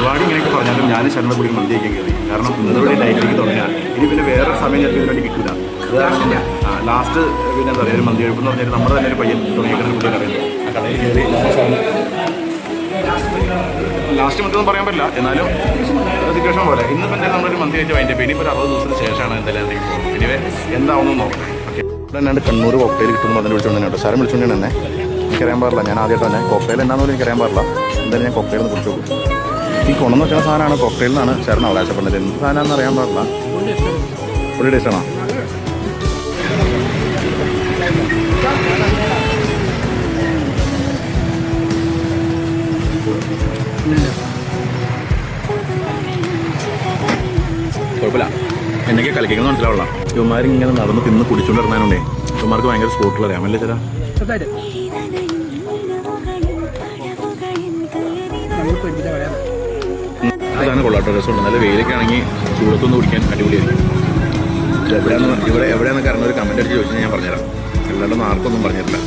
ഒരുപാട് ഇങ്ങനെയൊക്കെ പറഞ്ഞാലും ഞാൻ ശരണപ്പുടി മന്തിയൊക്കെ കയറി. കാരണം ഇന്നവിടെ ലൈറ്റിലേക്ക് തുടങ്ങിയാൽ ഇനി പിന്നെ വേറെ സമയം ചിലപ്പോൾ ഇതിന് വേണ്ടി കിട്ടില്ല. അത് കാരണം ലാസ്റ്റ് പിന്നെ എന്താ പറയുക, ഒരു മന്തി കഴിപ്പെന്ന് പറഞ്ഞാൽ നമ്മുടെ തന്നെ ഒരു പയ്യൻ തുടങ്ങിയിരിക്കുന്ന പുള്ളിയെ അറിയുന്നത്. ആ കടയിൽ കയറി ലാസ്റ്റ് മന്തിയൊന്നും പറയാൻ പറ്റില്ല, എന്നാലും സിറ്റുവേഷൻ പോലെ ഇന്നിപ്പോൾ എന്തായാലും നമ്മളൊരു മന്തി കഴിച്ച് അതിൻ്റെ ഇനിയിപ്പോൾ ഒരു 60 ദിവസത്തിന് ശേഷമാണ് എന്തായാലും എന്തെങ്കിലും പോകുന്നത്. ഇനിവേ എന്താവുമെന്ന് നോക്കട്ടെ. ഓക്കെ, ഇവിടെ എന്നാണ്ട് കണ്ണൂർ കോക്ടെയിൽ കിട്ടുമ്പോൾ അതിന് വിളിച്ചുകൊണ്ട് തന്നെ കേട്ടോ. സാരം വിളിച്ചുകൊണ്ട് തന്നെ എനിക്കറിയാൻ പാടില്ല. ഞാൻ ആദ്യമായിട്ട് തന്നെ കോക്ടെയിൽ എന്നാണെന്ന് എനിക്കറിയാൻ പാടില്ല. എന്തായാലും ഞാൻ കോക്ടെയിൽ നിന്ന് കുടിച്ചു നോക്കും. ഈ കൊണ്ടെന്ന് വെക്കുന്ന സാധനമാണ് കോക്ടെയിൽ നിന്നാണ് ചേർന്ന് അവകാശപ്പെടുന്നത്. എന്ത് സാധനമാണെന്ന് അറിയാൻ പാടില്ല. ഒരു ടേസ്റ്റാണോ? കുഴപ്പമില്ല, എന്നൊക്കെ കളിക്കുന്നത് മനസ്സിലാവുള്ള. ഇവന്മാർ ഇങ്ങനെ നടന്ന് തിന്ന് കുടിച്ചുകൊണ്ടിരുന്നാലുണ്ടേ ഇവന്മാർക്ക് ഭയങ്കര സ്പോട്ടിൽ അറിയാമല്ലേ ചേട്ടാ. അതാണ് കൊള്ളാട്ടോ, രസമുണ്ട്. നല്ല വെയിലൊക്കെ ആണെങ്കിൽ ചൂടത്തൊന്ന് കുടിക്കാൻ അടിപൊളിയായിരിക്കും. എവിടെയാണെന്നൊക്കെ അറിഞ്ഞ ഒരു കമൻറ്റ് അടിച്ച് ചോദിച്ചാൽ ഞാൻ പറഞ്ഞുതരാം. അല്ലാണ്ടൊന്നും ആർക്കൊന്നും പറഞ്ഞിട്ടില്ല.